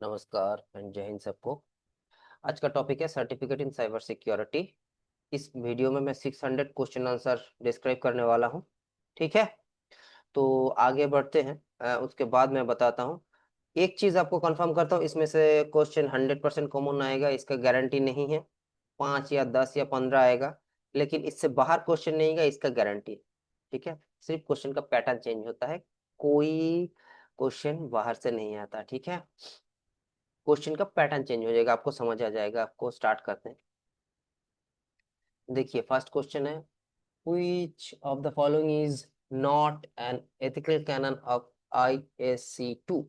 नमस्कार एंड जय हिंद सबको। आज का टॉपिक है सर्टिफिकेट इन साइबर सिक्योरिटी। इस वीडियो में मैं 600 क्वेश्चन आंसर डिस्क्राइब करने वाला हूं। ठीक है, तो आगे बढ़ते हैं। उसके बाद मैं बताता हूं। एक चीज आपको कंफर्म करता हूं, इसमें से क्वेश्चन 100% कॉमन आएगा, इसका गारंटी नहीं है। 5 या 10 या 15 आएगा, लेकिन इससे बाहर क्वेश्चन नहीं आएगा, इसका गारंटी है। ठीक है, सिर्फ क्वेश्चन का पैटर्न चेंज होता है, कोई क्वेश्चन बाहर से नहीं आता। ठीक है, क्वेश्चन का पैटर्न चेंज हो जाएगा, आपको समझ आ जाएगा। आपको स्टार्ट करते हैं। देखिए, फर्स्ट क्वेश्चन है, which of the following is not an ethical canon of ISC2।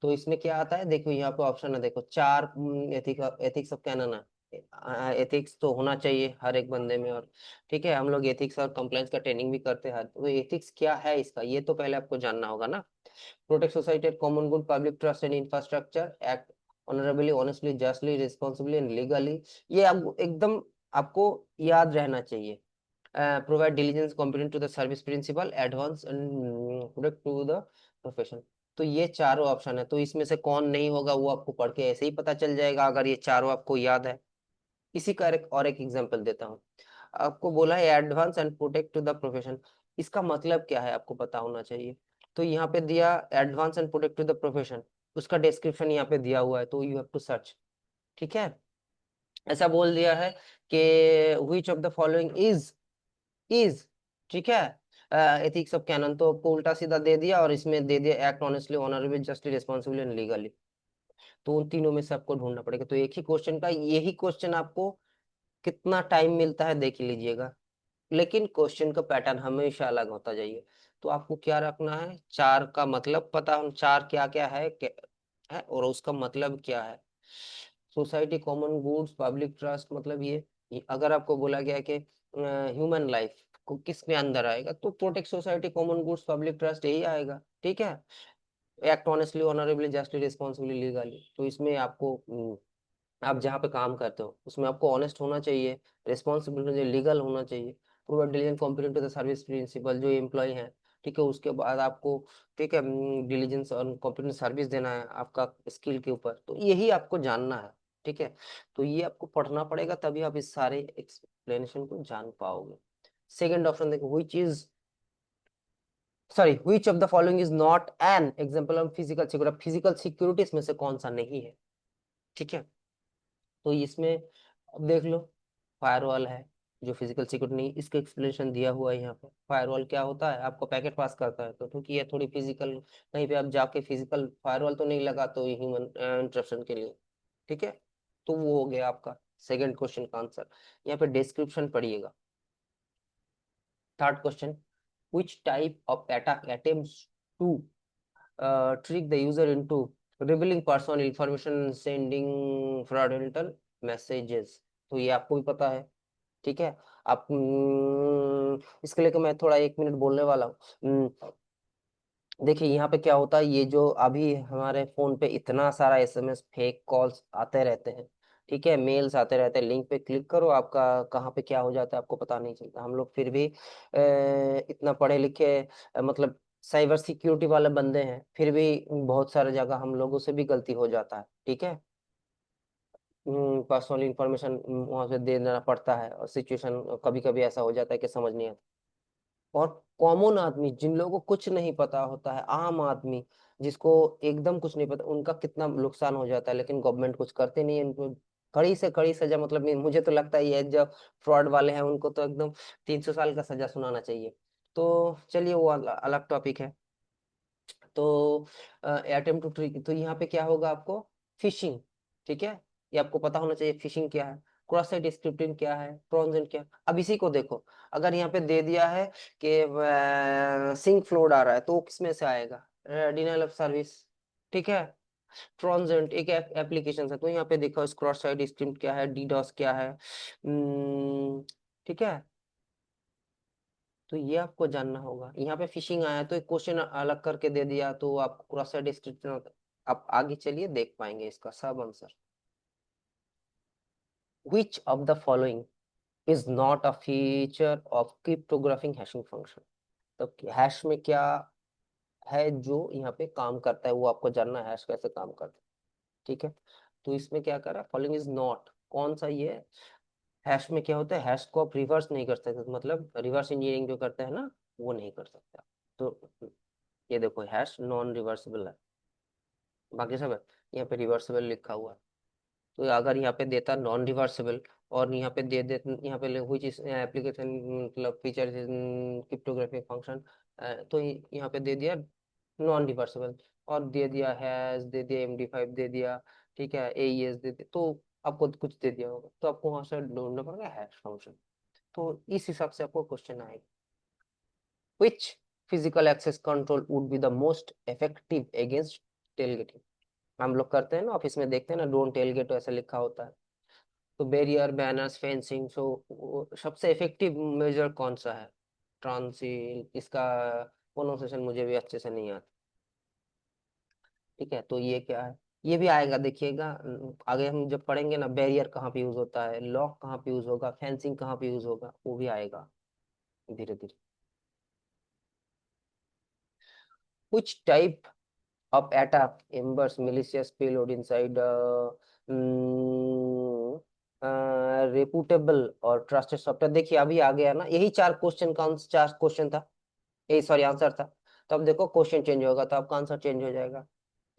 तो इसमें क्या आता है, देखो यहाँ पे ऑप्शन है, देखो चार एथिक्स ऑफ कैनन है। एथिक्स तो होना चाहिए हर एक बंदे में, और ठीक है, हम लोग एथिक्स और कंप्लायंस का ट्रेनिंग भी करते हैं। तो एथिक्स क्या है इसका, ये तो पहले आपको जानना होगा ना। Protect society common good, public trust and infrastructure, act honourably, honestly, justly, responsibly and legally. ये आपको एकदम आपको याद रहना चाहिए। Provide diligence competent to the service principal, advance and product to the profession. तो ये चारों ऑप्शन है, तो इसमें से कौन नहीं होगा वो आपको पढ़ के ऐसे ही पता चल जाएगा, अगर ये चारों आपको याद है। इसी का एक एग्जांपल देता हूँ। आपको बोला है advance and protect to the profession, इसका मतलब क्या है आपको पता होना चाहिए। तो यहाँ पे दिया advance and protect to the profession, उसका डिस्क्रिप्शन यहाँ पे दिया हुआ है, तो यू हैव टू सर्च। ठीक है, ऐसा बोल दिया है कि which of the following is, ठीक है, एथिक्स ऑफ कैनन, तो आपको उल्टा सीधा दे दिया, और इसमें दे दिया act honestly, honourable, justly, responsibly and legally. तो उन तीनों में से आपको ढूंढना पड़ेगा। तो एक ही क्वेश्चन का यही क्वेश्चन आपको कितना टाइम मिलता है देख लीजिएगा, लेकिन क्वेश्चन का पैटर्न हमेशा अलग होता जाइए। तो आपको क्या रखना है, चार का मतलब पता, हम चार क्या क्या है और उसका मतलब क्या है। Society common goods public trust, मतलब ये अगर आपको बोला गया कि ह्यूमन लाइफ को किस में अंदर आएगा, तो protect society common goods public trust यही आएगा। ठीक है, act honestly, honourably, justly, responsibly, legally. तो इसमें आपको आप जहाँ पे काम करते हो उसमें आपको ऑनेस्ट होना चाहिए, रिस्पॉन्सिबल होना चाहिए, लीगल होना चाहिए, prove diligence competent to the service principal जो एम्प्लॉय है। ठीक है, उसके बाद आपको, ठीक है, डिलीजेंस और कॉम्पिटेंट सर्विस देना है आपका स्किल के ऊपर, तो यही आपको जानना है। ठीक है, तो ये आपको पढ़ना पड़ेगा, तभी आप इस सारे एक्सप्लेनेशन को जान पाओगे। सेकेंड ऑप्शन देखो, which of the following is not an example of physical security। Physical security इसमें से कौन सा नहीं है। ठीक है, तो इसमें अब देख लो, फायरवॉल है जो फिजिकल सिक्योरिटी नहीं, इसका एक्सप्लेनेशन दिया हुआ है यहाँ पे। फायरवॉल क्या होता है, आपको पैकेट पास करता है, तो क्योंकि ये थोड़ी फिजिकल, कहीं पे आप जाके फिजिकल फायरवॉल तो नहीं लगा, तो ह्यूमन इंटरप्शन के लिए। ठीक है, तो वो हो गया आपका सेकंड क्वेश्चन का आंसर। यहाँ पे डिस्क्रिप्शन पढ़िएगा। Third question, which type of attack attempts to trick the user into revealing personal information, sending fraudulent messages। तो ये आपको भी पता है। ठीक है, आप इसके लिए मैं थोड़ा 1 मिनट बोलने वाला हूँ। देखिए यहाँ पे क्या होता है, ये जो अभी हमारे फोन पे इतना सारा एसएमएस फेक कॉल्स आते रहते हैं, ठीक है, मेल्स आते रहते हैं, लिंक पे क्लिक करो, आपका कहाँ पे क्या हो जाता है आपको पता नहीं चलता। हम लोग फिर भी इतना पढ़े लिखे, मतलब साइबर सिक्योरिटी वाले बंदे हैं, फिर भी बहुत सारे जगह हम लोगों से भी गलती हो जाता है। ठीक है, पर्सनल इंफॉर्मेशन वहां से दे देना पड़ता है, और सिचुएशन कभी कभी ऐसा हो जाता है कि समझ नहीं आता। और कॉमन आदमी, जिन लोगों को कुछ नहीं पता होता है, आम आदमी जिसको एकदम कुछ नहीं पता, उनका कितना नुकसान हो जाता है, लेकिन गवर्नमेंट कुछ करते नहीं है इनको। कड़ी से कड़ी सजा, मतलब मुझे तो लगता है ये जो फ्रॉड वाले हैं उनको तो एकदम 300 साल का सजा सुनाना चाहिए। तो चलिए, वो अलग टॉपिक है। तो अटेम्प्ट टू ट्रिक, तो यहाँ पे क्या होगा आपको, फिशिंग। ठीक है, ये आपको पता होना चाहिए फिशिंग क्या है, क्रॉस साइट स्क्रिप्टिंग क्या है, ट्रोजन क्या है। अब इसी को देखो, अगर यहाँ पे दे दिया है कि सिंक फ्लोड आ रहा है, तो वो किसमें से आएगा, डिनाइल ऑफ सर्विस। ठीक है, ट्रांजेंट एक एप्लीकेशन है, तो यहाँ पे देखो क्रॉस साइट स्क्रिप्ट क्या है, डीडॉस क्या है। ठीक है, तो ये आपको जानना होगा। यहाँ पे फिशिंग आया तो एक क्वेश्चन अलग करके दे दिया, तो आपको क्रॉस साइट डिस्क्रिप्शन, आप आगे चलिए देख पाएंगे इसका सब answer. Which of the following is not a feature of cryptographic hashing function. तो हैश में क्या है जो यहाँ पे काम करता है, वो आपको जानना है, हैश कैसे काम करता है। ठीक है, तो इसमें क्या करा, फॉलोइंग इज नॉट, कौन सा ये है, हैश में क्या होता है, हैश को आप रिवर्स नहीं कर सकते, मतलब रिवर्स इंजीनियरिंग जो करते हैं ना, वो नहीं कर सकते। तो ये देखो हैश नॉन रिवर्सिबल है, बाकी सब है, यहाँ पे रिवर्सिबल लिखा हुआ है। तो अगर यहाँ पे देता नॉन रिवर्सिबल, और यहाँ पे दे दे, यहाँ पे व्हिच इज एप्लीकेशन, मतलब फीचर क्रिप्टोग्राफिक फंक्शन, तो यहाँ पे दे दिया नॉन रिवर्सिबल, और दे दिया हैश, दे दिया MD5 दे दिया, ठीक है, AES दे दिया, तो आपको कुछ दे दिया होगा, तो आपको वहां से ढूंढना पड़ेगा हैश फंक्शन। तो इस हिसाब से आपको क्वेश्चन आएगा, which physical access control would be the most effective against tailgating। हम लोग करते हैं ना ऑफिस में, देखते हैं ना, डोंट टेलगेट ऐसा लिखा होता है, तो बैरियर, बैनर्स, फेंसिंग, सो सबसे इफेक्टिव मेजर कौन सा है, ट्रांसिल, इसका प्रोनाउंसिएशन मुझे भी अच्छे से नहीं आता, ठीक है, तो ये क्या है, ये भी आएगा देखिएगा, आगे हम जब पढ़ेंगे ना, बैरियर कहाँ पे यूज होता है, लॉक कहाँ पे यूज होगा, फेंसिंग कहाँ पे यूज होगा, वो भी आएगा धीरे धीरे। which type of attack embers malicious payload inside reputable और ट्रस्टेड सॉफ्टवेयर। देखिए अभी आ गया ना, यही चार क्वेश्चन का, चार क्वेश्चन था, यही सॉरी आंसर था, तो अब देखो क्वेश्चन चेंज होगा तो आपका आंसर चेंज हो जाएगा,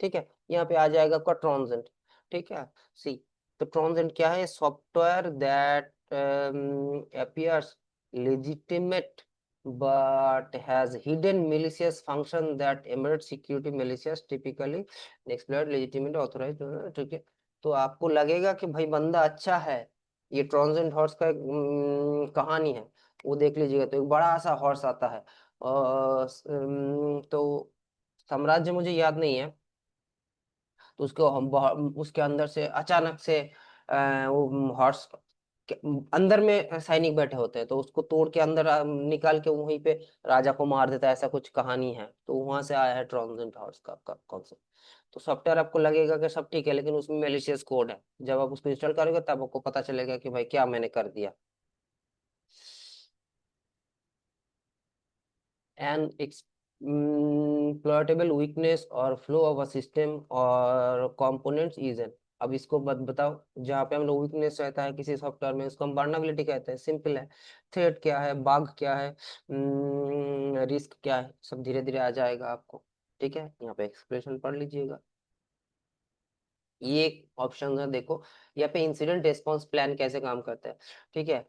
ठीक है, यहाँ पे आ जाएगा आपका ट्रांजेंट, ठीक है, सी, तो ट्रांजेंट क्या है, software that appears legitimate but has hidden malicious function that embedded security malicious typically exploit legitimate authorized, ठीक है, तो आपको लगेगा कि भाई बंदा अच्छा है, ये ट्रांजेंट हॉर्स का एक, कहानी है, वो देख लीजिएगा, तो एक बड़ा सा हॉर्स आता है, तो साम्राज्य मुझे याद नहीं है, तो उसको हम उसके अंदर से अचानक से वो हॉर्स अंदर में सैनिक बैठे होते हैं, तो उसको तोड़ के अंदर निकाल के वहीं पे राजा को मार देता है, ऐसा कुछ कहानी है, तो वहां से आया है ट्रांजेंट हॉर्स का कॉन्सेप्ट। तो सॉफ्टवेयर आपको लगेगा कि सब ठीक है, लेकिन उसमें मेलिशियस कोड है, जब आप उसको इंस्टॉल करोगे तब आपको पता चलेगा कि भाई क्या मैंने कर दिया। an exploitable weakness or flaw of a system or components is an, अब इसको बताओ, जहाँ पे हम लोग वीकनेस रहता है किसी सॉफ्टवेयर में, उसको हम वर्नरेबिलिटी कहते हैं, सिंपल है, थ्रेट क्या है, बाग क्या है, रिस्क क्या है, सब धीरे धीरे आ जाएगा आपको, ठीक है, यहाँ पे एक्सप्रेशन पढ़ लीजिएगा, ये ऑप्शन है देखो, यहाँ पे इंसिडेंट रेस्पॉन्स प्लान कैसे काम करता है, ठीक है,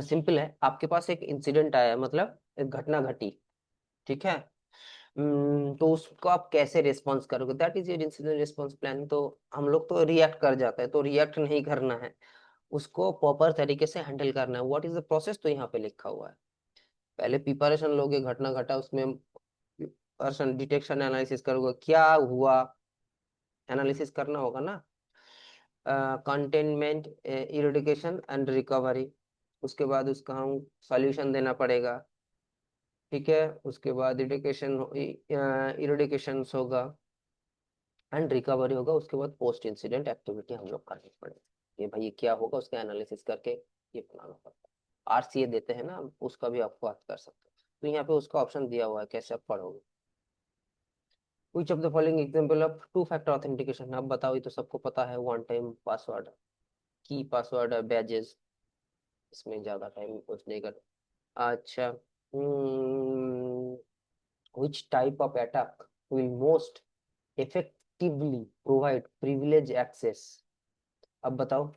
सिंपल है, आपके पास एक इंसिडेंट आया, मतलब एक घटना घटी, ठीक है, तो उसको आप कैसे रिस्पॉन्स करोगे, that is your incident response plan. तो हम लोग तो रिएक्ट कर जाते हैं, तो रिएक्ट नहीं करना है, उसको प्रॉपर तरीके से हैंडल करना है, व्हाट इज द प्रोसेस, तो यहाँ पे लिखा हुआ है, पहले प्रिपरेशन लोगे, घटना घटा, उसमें पर्सन डिटेक्शन एनालिसिस करोगे, क्या हुआ, एनालिसिस करना होगा ना, कंटेनमेंट, इरिडिकेशन एंड रिकवरी, उसके बाद उसका हम सॉल्यूशन देना पड़ेगा, ठीक है, उसके बाद इरिडिकेशन होगा एंड रिकवरी होगा, उसके बाद पोस्ट इंसिडेंट एक्टिविटी हम लोग करनी पड़ेगी, ये भाई ये क्या होगा, उसका एनालिसिस करके ये बनाना पड़ता है, RCA देते हैं ना, उसका भी आपको बात कर सकते हैं, तो यहाँ पे उसका ऑप्शन दिया हुआ है, कैसे आप पढ़ोगे, विच of the following example of two factor authentication, अब बताओ, ये तो सबको पता है, वन टाइम पासवर्ड, की पासवर्ड है, बैजेस, इसमें ज्यादा टाइम कुछ नहीं कर, अच्छा, which type of attack will most effectively provide privilege access, अब बताओ,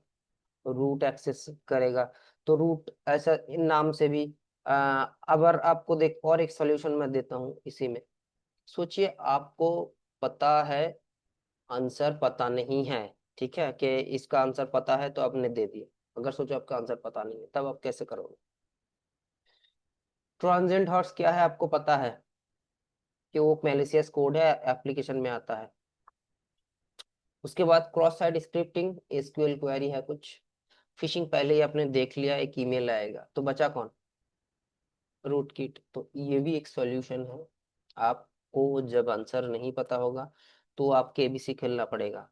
रूट एक्सेस करेगा, तो रूट ऐसा इन नाम से भी, अगर आपको देख, और एक सॉल्यूशन मैं देता हूँ इसी में, सोचिए आपको पता है, आंसर पता नहीं है, ठीक है, कि इसका आंसर पता है तो आपने दे दिया, अगर सोचो आपका आंसर पता नहीं है, तब आप कैसे करोगे, ट्रांजेंट हॉर्स क्या है आपको पता है कि वो मैलिशियस कोड है, एप्लीकेशन में आता है, उसके बाद cross site scripting, SQL query है कुछ, फिशिंग पहले ही आपने देख लिया, एक ईमेल आएगा, तो बचा कौन, रूट किट, तो ये भी एक सॉल्यूशन है, आपको जब आंसर नहीं पता होगा तो आपके एबीसी खेलना पड़ेगा,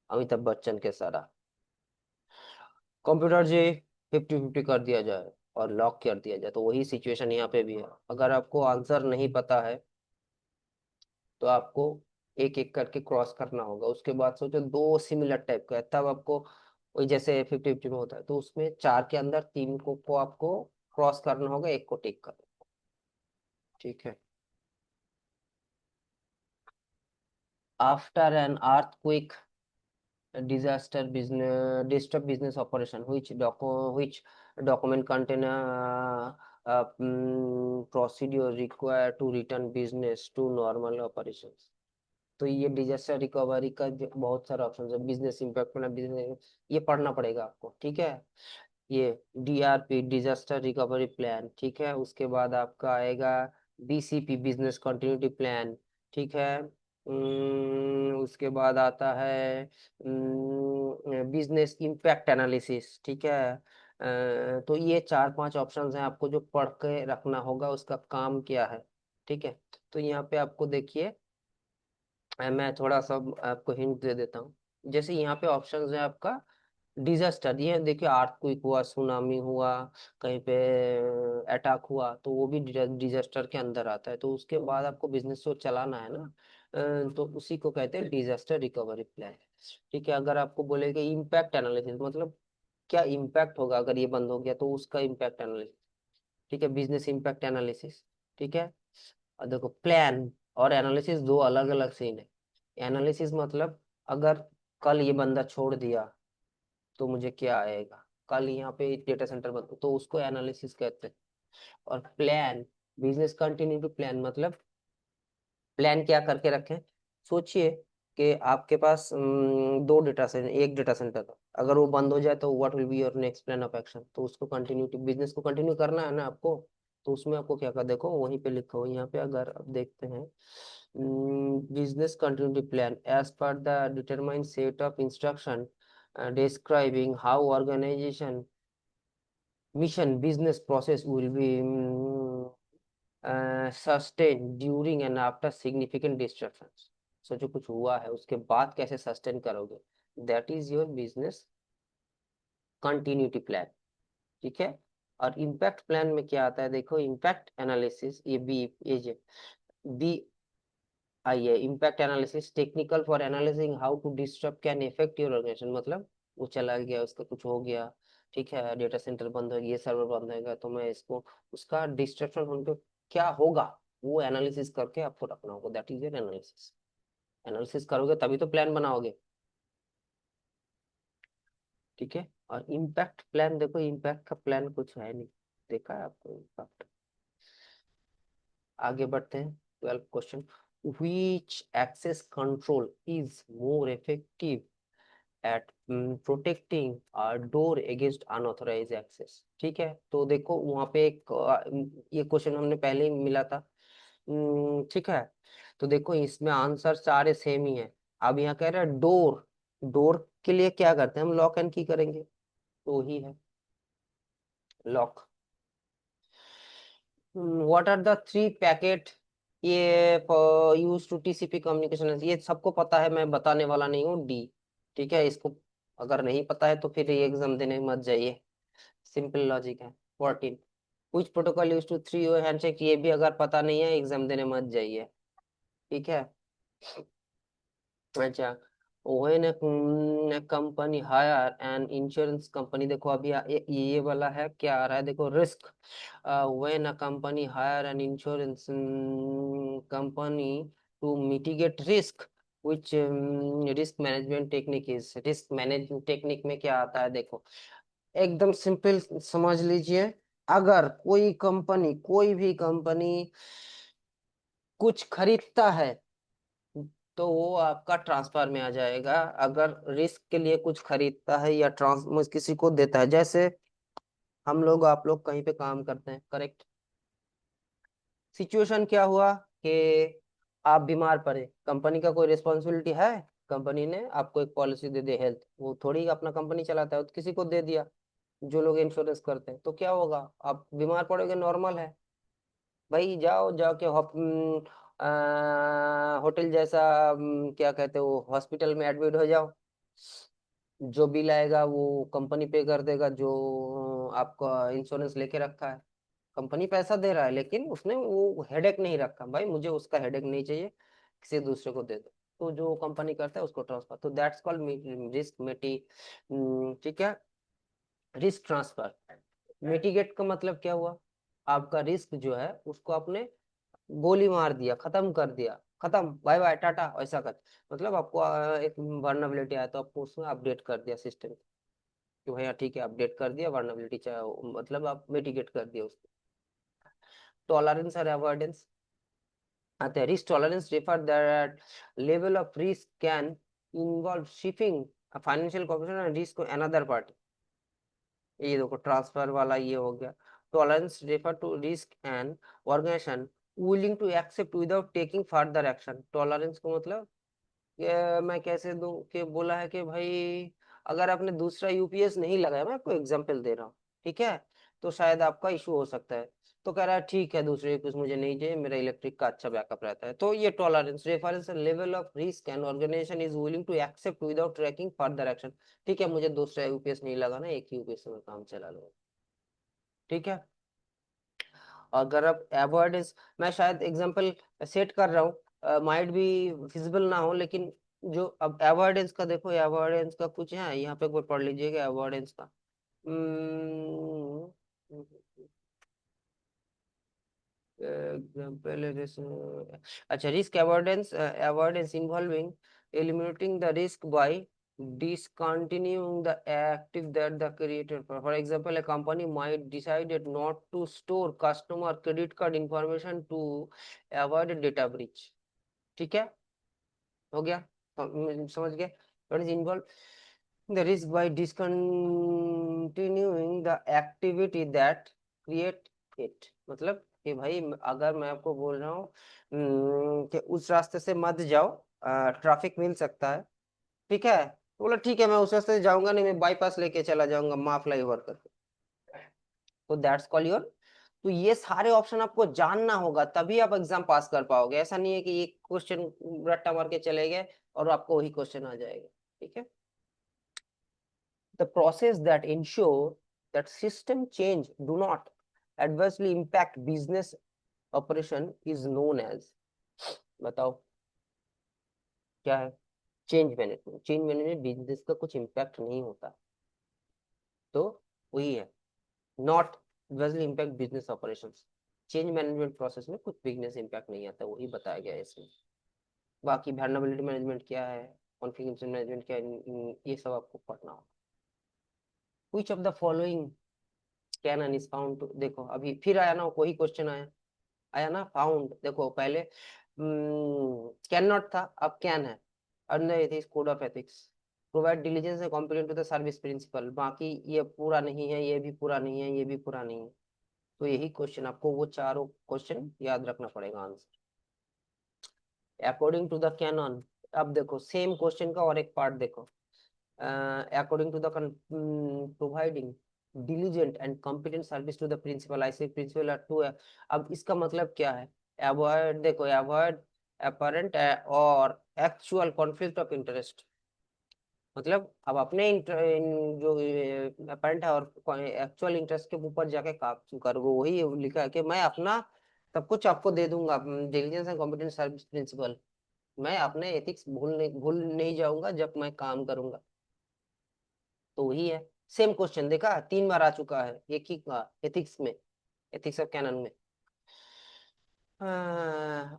अमिताभ बच्चन के सारा, कंप्यूटर जी 50-50 कर दिया जाए और लॉक कर दिया जाए, तो वही सिचुएशन यहाँ पे भी है, अगर आपको आंसर नहीं पता है तो आपको एक एक करके क्रॉस करना होगा। उसके बाद सोचो दो सिमिलर टाइप का है, तब आपको वही जैसे 50-50 में होता है, तो उसमें चार के अंदर तीन को आपको क्रॉस करना होगा, एक को टिक करना। ठीक है। After an earthquake disaster business disturb business operation which document contain procedure required to return business to normal operations। तो ये डिजास्टर रिकवरी का बहुत सारा ऑप्शन है, बिजनेस इम्पैक्ट में बिजनेस ये पढ़ना पड़ेगा आपको। ठीक है। ये डीआरपी डिजास्टर रिकवरी प्लान, ठीक है। उसके बाद आपका आएगा बीसीपी बिजनेस कंटिन्यूटी प्लान, ठीक है। उसके बाद आता है बिजनेस इम्पैक्ट एनालिसिस, ठीक है। तो ये चार पांच ऑप्शंस हैं आपको जो पढ़ के रखना होगा, उसका काम क्या है। ठीक है। तो यहाँ पे आपको देखिए, मैं थोड़ा सा आपको हिंट दे देता हूँ। जैसे यहाँ पे ऑप्शंस है आपका डिजास्टर, ये देखिए अर्थक्वेक हुआ, सुनामी हुआ, कहीं पे अटैक हुआ, तो वो भी डिजास्टर के अंदर आता है। तो उसके बाद आपको बिजनेस को चलाना है ना, तो उसी को कहते हैं डिजास्टर रिकवरी प्लान। ठीक है। अगर आपको बोले कि इम्पैक्ट एनालिसिस, मतलब क्या इम्पैक्ट होगा अगर ये बंद हो गया, तो उसका इम्पैक्ट एनालिसिस। ठीक है, बिजनेस इम्पैक्ट एनालिसिस। ठीक है। और देखो प्लान और एनालिसिस दो अलग अलग सीन है। एनालिसिस मतलब अगर कल ये बंदा छोड़ दिया तो मुझे क्या आएगा, कल यहाँ पे डेटा सेंटर बंद, तो उसको एनालिसिस कहते हैं। और प्लान, बिजनेस कंटिन्यूटी प्लान मतलब प्लान क्या करके रखें। सोचिए कि आपके पास दो डेटा सेंटर, एक डेटा सेंटर था, अगर वो बंद हो जाए तो what will be your next plan of action. तो उसको कंटिन्यूटी, बिजनेस को कंटिन्यू करना है ना आपको, तो उसमें आपको क्या कर, देखो वहीं पे लिखा हो यहाँ पे, अगर आप देखते हैं business continuity plan as per the determine set of instruction describing how organization mission business process will be sustained during and after significant disruptions। so जो कुछ हुआ है उसके बाद कैसे सस्टेन करोगे, that is your business continuity plan. ठीक है। और इम्पैक्ट प्लान में क्या आता है, देखो इम्पैक्ट एनालिसिस, ये बी, ये बी आई है, impact analysis technical for analysing how to disturb can affect your organisation. मतलब वो चला गया, उसका कुछ हो गया, ठीक है, डेटा सेंटर बंद हो गया, सर्वर बंद हो गया, तो मैं इसको, उसका डिस्ट्रक्शन होने पे क्या होगा, वो एनालिसिस करके आपको रखना होगा, that is your analysis. Analysis करोगे तभी तो प्लान बनाओगे। ठीक है। और इम्पैक्ट प्लान, देखो इम्पैक्ट का प्लान कुछ है नहीं, देखा है आपको इम्पैक्ट। आगे बढ़ते हैं, 12 question. which access control is more effective at protecting a door against unauthorized access। ठीक है। तो देखो वहां पे एक ये क्वेश्चन हमने पहले ही मिला था। ठीक है। तो देखो इसमें आंसर सारे सेम ही है। अब यहाँ कह रहा है डोर, डोर के लिए क्या करते हैं हम, लॉक एंड की करेंगे, तो ही है lock. What are the three packet ये यूज टू टीसीपी कम्युनिकेशन, ये सबको पता है, मैं बताने वाला नहीं हूँ, डी। ठीक है। इसको अगर नहीं पता है तो फिर ये एग्जाम देने मत जाइए, सिंपल लॉजिक है। 14, कुछ protocol use to three way handshake, ये भी अगर पता नहीं है एग्जाम देने मत जाइए। ठीक है। अच्छा, when A company hire an insurance company, देखो अभी ये वाला है क्या आ रहा है, देखो risk. When a company hire an insurance company to mitigate risk, which risk management technique is, risk management technique में क्या आता है, देखो एकदम सिंपल समझ लीजिए। अगर कोई कंपनी, कोई भी कंपनी कुछ खरीदता है तो वो आपका ट्रांसफर में आ जाएगा। अगर रिस्क के लिए कुछ खरीदता है या ट्रांस किसी को देता है, जैसे हम लोग, आप लोग कहीं पे काम करते हैं, करेक्ट। सिचुएशन क्या हुआ कि आप बीमार पड़े, कंपनी का कोई रिस्पॉन्सिबिलिटी है, कंपनी ने आपको एक पॉलिसी दे दी हेल्थ, वो थोड़ी अपना कंपनी चलाता है, तो किसी को दे दिया, जो लोग इंश्योरेंस करते हैं, तो क्या होगा, आप बीमार पड़ोगे, नॉर्मल है भाई, जाओ जाके होटल जैसा क्या कहते हो, हॉस्पिटल में एडमिट हो जाओ, जो बिल आएगा वो कंपनी पे कर देगा, जो आपका इंश्योरेंस लेके रखा है। कंपनी पैसा दे रहा है लेकिन उसने वो हेडेक नहीं रखा, भाई मुझे उसका हेडेक नहीं चाहिए, किसी दूसरे को दे दो। तो जो कंपनी करता है उसको ट्रांसफर, तो दैट्स कॉल्ड रिस्क मिटी, ठीक है, रिस्क ट्रांसफर। मिटिगेट का मतलब क्या हुआ, आपका रिस्क जो है उसको आपने गोली मार दिया, खत्म कर दिया, खत्म, बाय बाय टाटा, ऐसा कर, मतलब आपको एक वर्नबिलिटी आया तो आपको उसमें अपडेट कर दिया सिस्टम कि भैया ठीक है अपडेट कर दिया वर्नबिलिटी, चाहे मतलब आप मिटिगेट कर दिया उसको। टॉलरेंस और अवॉइडेंस आते हैं। Risk tolerance refer that level of risk can involve shipping financial corporation and risk another party. ये देखो ट्रांसफर वाला ये हो गया। Tolerance refer to risk and organisation willing to accept without taking further action. Tolerance को मतलब ये मैं कैसे दूं कि बोला है कि भाई अगर आपने दूसरा यूपीएस नहीं लगाया, मैं आपको एग्जांपल दे रहा हूँ, ठीक है, तो शायद आपका इशू हो सकता है। तो कह रहा है ठीक है दूसरे यूपीएस मुझे नहीं चाहिए, मेरा इलेक्ट्रिक का अच्छा बैकअप रहता है। तो ये tolerance reference level of risk and organisation is willing to accept without taking further action. ठीक है मुझे दूसरा यूपीएस नहीं लगाना, एक ही यूपीएस में काम चला लूंगा, ठीक है। अगर आप अवॉइडेंस, मैं शायद एग्जांपल सेट कर रहा हूँ, माइट भी फिजिबल ना हो, लेकिन जो अब अवॉइडेंस का देखो, अवॉइडेंस का कुछ है यहाँ पे, कोई पढ़ लीजिएगा अवॉइडेंस का। एग्जांपल अच्छा, risk avoidance, avoidance involving eliminating the risk by discontinuing the active that the creator. For example, a company might decided not to store customer credit card information to avoid data breach. ठीक है, हो गया, समझ गए। What is involved the risk by discontinuing the activity that create it, मतलब कि भाई अगर मैं आपको बोल रहा हूँ कि उस रास्ते से मत जाओ, ट्रैफिक मिल सकता है, ठीक है, तो बोला ठीक है मैं उस रास्ते से जाऊंगा नहीं, मैं बाईपास लेके चला जाऊंगा माँ फ्लाई ओवर करके, तो दैट्स कॉल योर। तो ये सारे ऑप्शन आपको जानना होगा तभी आप एग्जाम पास कर पाओगे, ऐसा नहीं है कि एक क्वेश्चन रट्टा मार के चले गए और आपको वही क्वेश्चन आ जाएगा, ठीक है। The process that ensure that system change do not adversely impact business operation is known as, बताओ क्या है, change management. Change management business का कुछ इम्पैक्ट नहीं होता, तो वही है, not adversely impact business operations. Change management process में कुछ बिजनेस इम्पैक्ट नहीं आता, वही बताया गया है इसमें। बाकी वल्नरेबिलिटी मैनेजमेंट क्या है, कॉन्फ़िगरेशन मैनेजमेंट क्या है, ये सब आपको पढ़ना होगा। Which of the following can and is found to, देखो अभी फिर आया ना वही क्वेश्चन आया, आया ना फाउंड, देखो पहले कैन नॉट था, अब कैन है। Under ethics code of ethics provide diligence and complement to the service principle, बाकी ये पूरा नहीं है, ये भी पूरा नहीं है, ये भी पूरा नहीं है, तो यही क्वेश्चन आपको वो चारों क्वेश्चन याद रखना पड़ेगा answer according to the canon. अब देखो सेम क्वेश्चन का और एक पार्ट देखो, according to the providing diligent and competent service to the principal, I say principal are two, अब इसका मतलब क्या है, avoid, देखो avoid apparent और actual conflict of interest, मतलब अब अपने जो अपरेंट है और एक्चुअल इंटरेस्ट के ऊपर जाके काम करोगे, वही लिखा है कि मैं अपना सब कुछ आपको दे दूंगा, diligence and competent service principle, मैं अपने एथिक्स भूल नहीं जाऊंगा जब मैं काम करूंगा, तो वही है। सेम क्वेश्चन देखा 3 बार आ चुका है एक ही का एथिक्स में, एथिक्स ऑफ कैनन में।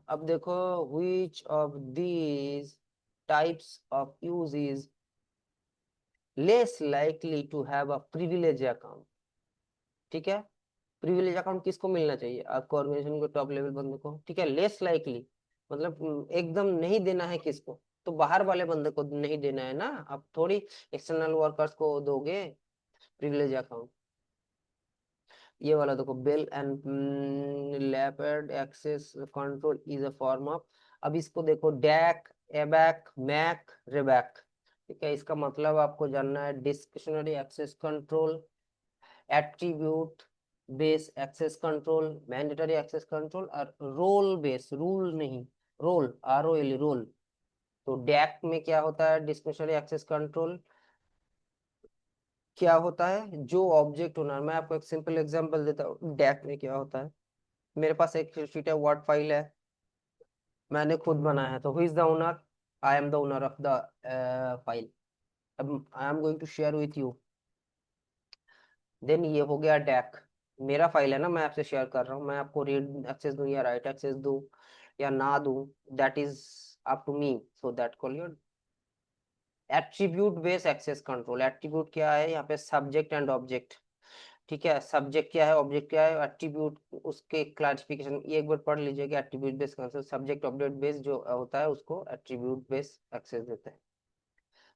अब देखो which of these types of use is less likely to have a privilege account, ठीक है। प्रिविलेज अकाउंट किसको मिलना चाहिए, आपको ऑर्गेनाइजेशन को टॉप लेवल बंदे को, ठीक है। लेस लाइकली मतलब एकदम नहीं देना है किसको, तो बाहर वाले बंदे को नहीं देना है ना, आप थोड़ी एक्सटर्नल वर्कर्स को दोगे प्रिविलेज अकाउंट। ये वाला देखो Bell and leopard access control is a form of, अब इसको देखो डैक, एबैक, मैक, रेबैक, ठीक है। इसका मतलब आपको जानना है discretionary access control, attribute base access control, mandatory access control और रोल बेस, रूल नहीं, रोल, ROL रोल। तो डैक में क्या होता है, डिस्क्रिशनरी एक्सेस कंट्रोल क्या होता है, जो ऑब्जेक्ट ओनर, मैं आपको एक सिंपल एग्जांपल देता हूँ डैक में क्या होता है। मेरे पास एक शीट है, वर्ड फाइल है, मैंने खुद बनाया है, तो who is the owner, I am the owner of the file, अब I am going to share with you. Then ये हो गया डैक, मेरा फाइल है ना, मैं आपसे शेयर कर रहा हूँ, मैं आपको रीड एक्सेस दूं या राइट एक्सेस दूं या ना दूं, that is up to me. So that call your attribute based access control. Attribute क्या है यहाँ पे? Subject and object. ठीक है, सब्जेक्ट क्या है, ऑब्जेक्ट क्या है, एट्रीब्यूट उसके क्लासिफिकेशन ये एक बार पढ़ लीजिएगा। Attribute based concept, subject object based जो होता है उसको एट्रीब्यूट बेस्ड एक्सेस देते हैं।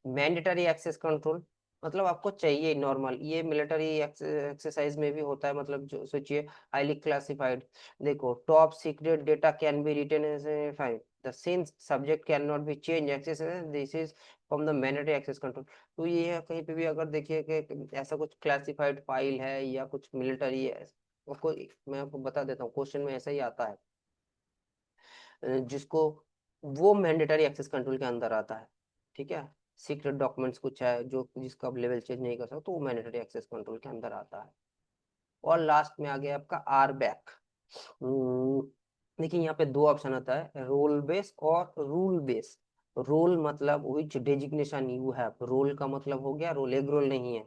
मैंडेटरी एक्सेस कंट्रोल मतलब आपको चाहिए नॉर्मल, ये मिलिट्री एक्सरसाइज में भी होता है, मतलब जो सोचिए हाईली क्लासिफाइड। देखो, top secret data can be written as file, the since subject can not be change access, this is from the mandatory access control. तो ये है, कहीं पे भी अगर देखिए कि ऐसा कुछ क्लासिफाइड फाइल है या कुछ मिलिट्री है, आपको मैं आपको बता देता हूँ, क्वेश्चन में ऐसा ही आता है, जिसको वो मैंडेटरी एक्सेस कंट्रोल के अंदर आता है। ठीक है, सीक्रेट डॉक्यूमेंट्स कुछ है जो जिसका आप लेवल चेंज नहीं कर सकते, तो वो मैंडेटरी एक्सेस कंट्रोल के अंदर आता है। और लास्ट में आ गया आपका आर बैक। देखिए यहाँ पे दो ऑप्शन आता है, रोल बेस और रूल बेस। रोल मतलब विच डेजिग्नेशन यू हैव, रोल का मतलब हो गया, रोल एक रोल नहीं है,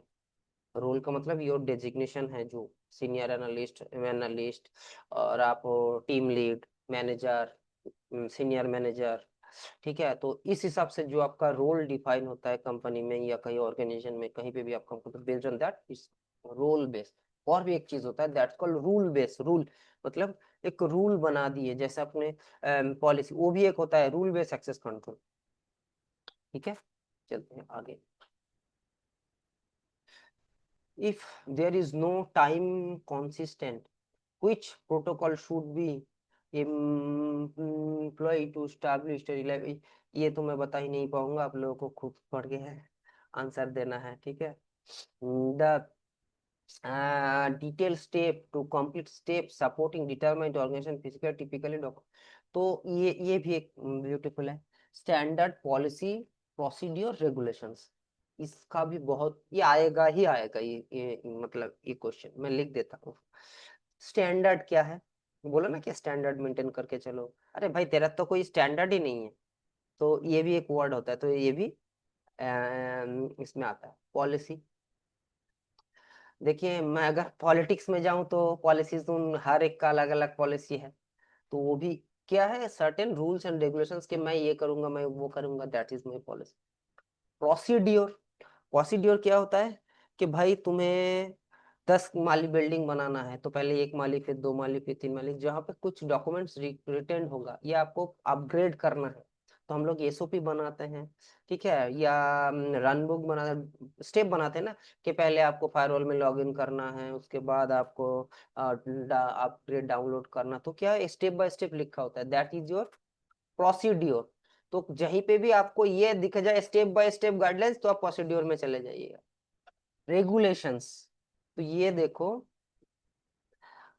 रोल का मतलब योर डेजिग्नेशन है, जो सीनियर एनालिस्ट, एनालिस्ट, और आप team lead, manager, senior manager. ठीक है, तो इस हिसाब से जो आपका रोल डिफाइन होता है कंपनी में या कहीं ऑर्गेनाइजेशन में, कहीं पे भी आपका मतलब based on that is role base. और भी एक चीज होता है that's called rule base. Rule मतलब एक रूल बना दिए, जैसे अपने पॉलिसी, वो भी एक होता है रूल बेस एक्सेस कंट्रोल। ठीक है, चलते हैं आगे। If there is no time consistent, which protocol should be employed to establish the reliability? ये तो मैं बता ही नहीं पाऊंगा, आप लोगों को खुद पढ़ के है आंसर देना है। ठीक है, the detail step to complete step supporting determined organization physical typically document. तो ये भी एक ब्यूटीफुल है, स्टैंडर्ड पॉलिसी प्रोसीड्योर रेगुलेशंस। इसका भी बहुत, ये आएगा ही आएगा, ये मतलब ये क्वेश्चन मैं लिख देता हूँ। स्टैंडर्ड क्या है? बोलो ना कि स्टैंडर्ड मेंटेन करके चलो, अरे भाई तेरा तो कोई स्टैंडर्ड ही नहीं है, तो ये भी एक वर्ड होता है, तो ये भी इसमें आता है। पॉलिसी, देखिए मैं अगर पॉलिटिक्स में जाऊं तो पॉलिसीज तो हर एक का अलग अलग पॉलिसी है, तो वो भी क्या है, सर्टेन रूल्स एंड रेगुलेशंस के मैं ये करूंगा, मैं वो करूंगा, that is my policy. Procedure, procedure क्या होता है कि भाई तुम्हें 10 माली बिल्डिंग बनाना है, तो पहले एक माली, फिर 2 माली, फिर 3 माली, जहाँ पे कुछ डॉक्यूमेंट्स रिटेन होगा या आपको अपग्रेड करना है, तो हम लोग एसओपी बनाते हैं। ठीक है, या रन बुक बना, स्टेप बनाते हैं ना, कि पहले आपको फायरवॉल में लॉग इन करना है, उसके बाद आपको अपग्रेड डाउनलोड करना, तो क्या स्टेप बाय स्टेप लिखा होता है, दैट इज योर प्रोसीड्योर। तो जहीं पे भी आपको ये दिख जाए स्टेप बाय स्टेप गाइडलाइंस, तो आप प्रोसीड्योर में चले जाइएगा। रेगुलेशंस, तो ये देखो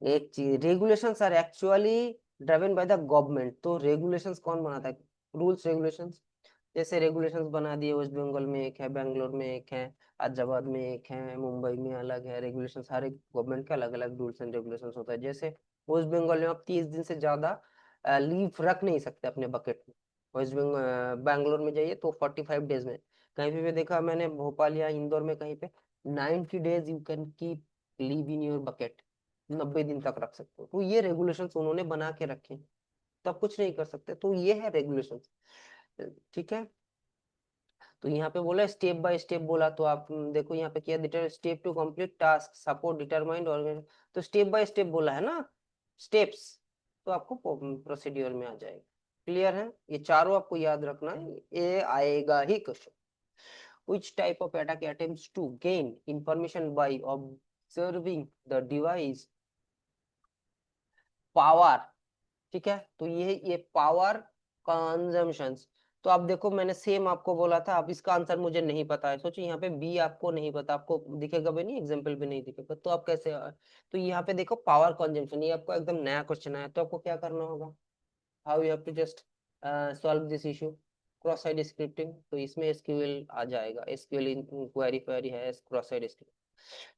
एक चीज, regulations are actually driven by the government. तो रेगुलेशंस कौन बनाता है? रूल्स रेगुलेशंस, जैसे रेगुलेशंस बना दिए, वेस्ट बंगाल में एक है, बेंगलोर में एक है, हैदराबाद में एक है, मुंबई में अलग है। रेगुलेशंस हर एक गवर्नमेंट के अलग अलग रूल्स एंड रेगुलेशंस होता है। जैसे वेस्ट बंगाल में आप 30 दिन से ज्यादा लीव रख नहीं सकते अपने बकेट में। वेस्ट बंगाल बैंगलोर में जाइए तो 45 डेज में, कहीं पे भी देखा मैंने, भोपाल या इंदौर में कहीं पे 90 days you can keep leave in your bucket, 90 दिन तक रख सकते हो। तो ये रेगुलेशंस उन्होंने बना के रखे हैं, तो आप कुछ नहीं कर सकते, तो ये है रेगुलेशंस। ठीक है, तो यहाँ पे बोला स्टेप बाय स्टेप बोला, तो आप देखो यहाँ पे क्या detail, step to complete task support determined और, तो स्टेप बाय स्टेप बोला है ना, स्टेप्स, तो आपको प्रोसीड्यूर में आ जाएगा। क्लियर है, ये चारों आपको याद रखना है, ये आएगा ही question. Which type of attack attempts to gain information by observing the device power? ठीक है, तो ये पावर कंजम्पशंस। तो आप देखो मैंने सेम आपको बोला था, अब इसका आंसर मुझे नहीं पता है, सोचिए यहाँ पे बी आपको नहीं पता, आपको दिखेगा भी नहीं, एग्जाम्पल भी नहीं दिखेगा, तो आप कैसे, तो यहाँ पे देखो पावर कंजम्पशन, ये आपको एकदम नया क्वेश्चन है, तो आपको क्या करना होगा, how you have to just solve this issue, cross side scripting. तो इसमें एसक्यूएल आ जाएगा, एसक्यूएल इंक्वायरी क्वेरी है, क्रॉस साइड।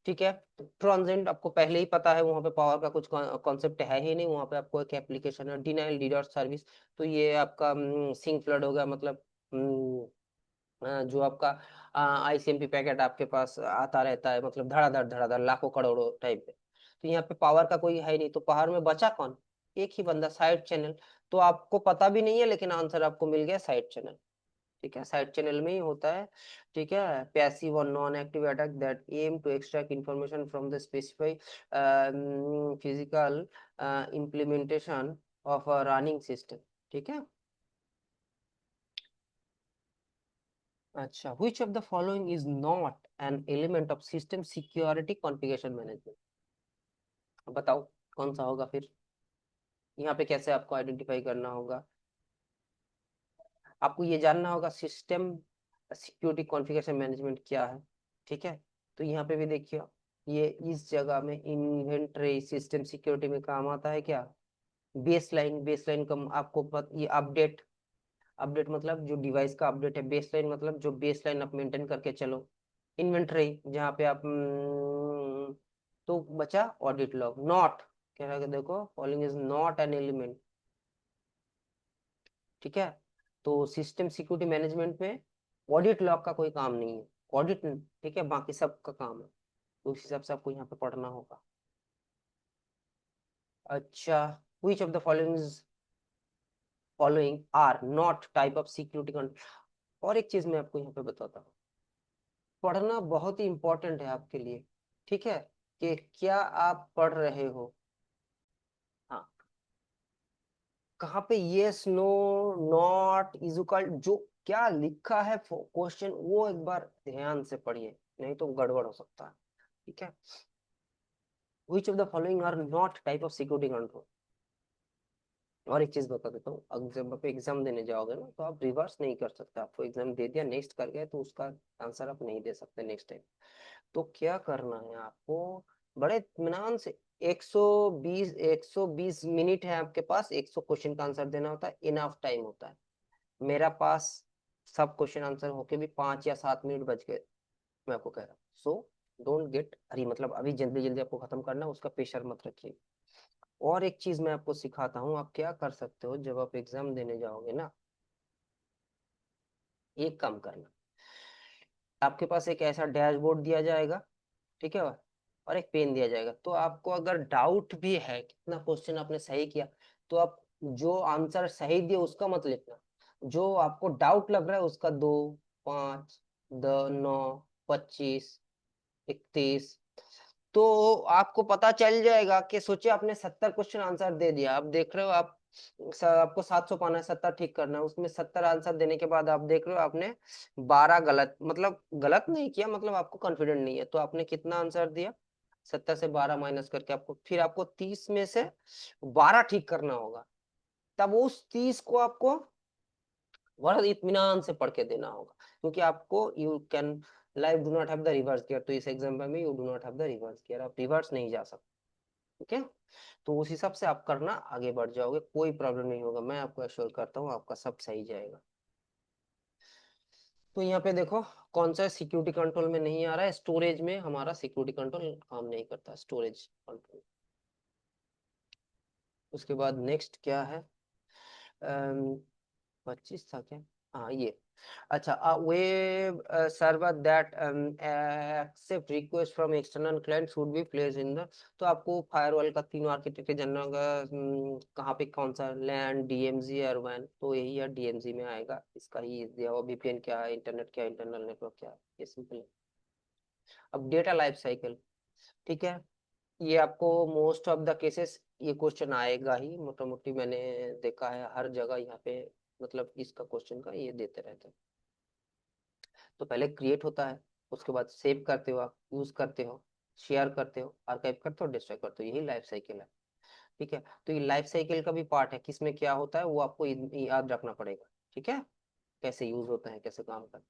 ठीक है, ट्रांजेंट आपको पहले ही पता है, वहां पे पावर का कुछ कॉन्सेप्ट है ही नहीं, वहां पे आपको एक एप्लीकेशन है डिनाइल डीडॉट सर्विस, तो ये आपका सिंक फ्लड हो गया, मतलब जो आपका आईसीएमपी पैकेट आपके पास आता रहता है, मतलब धड़ाधड़ धड़ाधड़ लाखों करोड़ों टाइप पे। तो यहाँ पे पावर का कोई है नहीं, तो पावर में बचा कौन? एक ही बंदा, साइड चैनल। तो आपको पता भी नहीं है, लेकिन आंसर आपको मिल गया साइड चैनल। ठीक है, साइड चैनल में ही होता है। ठीक है, पैसिव और non active attack that aim to extract information from the specified physical implementation of a running system. ठीक है। अच्छा, which of the following is not an element of system security configuration management? बताओ कौन सा होगा फिर। यहाँ पे कैसे आपको आइडेंटिफाई करना होगा? आपको ये जानना होगा सिस्टम सिक्योरिटी कॉन्फ़िगरेशन मैनेजमेंट क्या है। ठीक है, तो यहाँ पे भी देखिए, ये इस जगह में इन्वेंटरी सिस्टम सिक्योरिटी में काम आता है क्या? बेसलाइन, बेसलाइन का आपको ये अपडेट, अपडेट मतलब जो डिवाइस का अपडेट है। बेसलाइन मतलब जो बेसलाइन आप मेंटेन करके चलो। इन्वेंटरी जहाँ पे आप तो बचा ऑडिट लॉग। नॉट कह रहा है कि देखो following is not an element. ठीक है, तो सिस्टम सिक्योरिटी मैनेजमेंट में ऑडिट लॉग का कोई काम नहीं है। ऑडिट, ठीक है, बाकी सब का काम है। तो उस हिसाब से आपको यहाँ पे पढ़ना होगा। अच्छा, which of the following are not type of security control? और एक चीज मैं आपको यहाँ पे बताता हूँ, पढ़ना बहुत ही इंपॉर्टेंट है आपके लिए। ठीक है, कि क्या आप पढ़ रहे हो। हाँ, कहाँ पे यस नो नॉट इजुकल जो क्या लिखा है क्वेश्चन, वो एक बार ध्यान से पढ़िए, नहीं तो गड़बड़ हो सकता है। ठीक है, which of the following are not type of security control. और एक चीज बता देता हूँ, अगर जब आप एग्जाम देने जाओगे ना, तो आप रिवर्स नहीं कर सकते। आपको एग्जाम दे दिया, नेक्स्ट कर गए, तो उसका आंसर आप नहीं दे सकते नेक्स्ट टाइम। तो क्या करना है आपको, बड़े इत्मीनान से 120 मिनट है आपके पास, 100 क्वेश्चन का आंसर देना होता है, इनफ टाइम होता है। मेरा पास सब क्वेश्चन आंसर होके भी 5 या 7 मिनट बच गए, मैं आपको कह रहा हूँ। सो डोंट गेट हरी, मतलब अभी जल्दी जल्दी आपको खत्म करना है, उसका प्रेशर मत रखिए। और एक चीज मैं आपको सिखाता हूँ, आप क्या कर सकते हो जब आप एग्जाम देने जाओगे ना। एक काम करना, आपके पास एक ऐसा डैशबोर्ड दिया जाएगा, ठीक है, और एक पेन दिया जाएगा। तो आपको अगर डाउट भी है कितना क्वेश्चन आपने सही किया, तो आप जो आंसर सही दिए उसका मत लिखना, जो आपको डाउट लग रहा है उसका 2, 5, 9, 25, 31। तो आपको पता चल जाएगा कि सोचिए आपने 70 क्वेश्चन आंसर दे दिया, आप देख रहे हो आप आपको 700 पाना है, 70 ठीक करना है, उसमें 70 आंसर देने के बाद आप देख रहे हो आपने 12 गलत, मतलब गलत नहीं किया, मतलब आपको कॉन्फिडेंट नहीं है, तो आपने कितना आंसर दिया? 70 से 12 माइनस करके आपको फिर आपको 30 में से 12 ठीक करना होगा। तब उस 30 को आपको बड़ा इत्मीनान से पढ़ के देना होगा, क्योंकि आपको you can life do not have the reverse gear. तो इस एग्जाम्पल में you do not have the reverse gear, आप रिवर्स नहीं जा सकते। ठीक है, तो उस हिसाब से आप करना, आगे बढ़ जाओगे, कोई प्रॉब्लम नहीं होगा, मैं आपको एश्योर करता हूँ आपका सब सही जाएगा। तो यहाँ पे देखो कौन सा सिक्योरिटी कंट्रोल में नहीं आ रहा है, स्टोरेज में हमारा सिक्योरिटी कंट्रोल काम नहीं करता, स्टोरेज कंट्रोल। उसके बाद नेक्स्ट क्या है, 25 था क्या? हाँ ये, अच्छा, web server that accept request from external client should be place in the. तो आपको फायरवॉल का तीनों आर्किटेक्चर जानना होगा, कहाँ पे कौन सा लैन, डीएमजी और वैन। तो यही है, डीएमजी में आएगा, इसका ही दिया हुआ वीपीएन क्या है, इंटरनेट क्या है, इंटरनल नेटवर्क क्या है, ये सिंपल है। अब डेटा लाइफ साइकिल, ठीक है, ये आपको मोस्ट ऑफ द केसेस ये क्वेश्चन आएगा ही, मोटा मोटी मैंने देखा है हर जगह यहाँ पे, मतलब इसका क्वेश्चन का ये देते रहते हैं। तो पहले क्रिएट होता है, उसके बाद सेव करते हो, आप यूज करते हो, शेयर करते हो, आर्काइव करते हो, डिस्ट्रॉय करते हो, यही लाइफ साइकिल है। ठीक है, तो ये लाइफ साइकिल का भी पार्ट है, किसमें क्या होता है वो आपको याद रखना पड़ेगा। ठीक है, कैसे यूज होता है, कैसे काम करता है।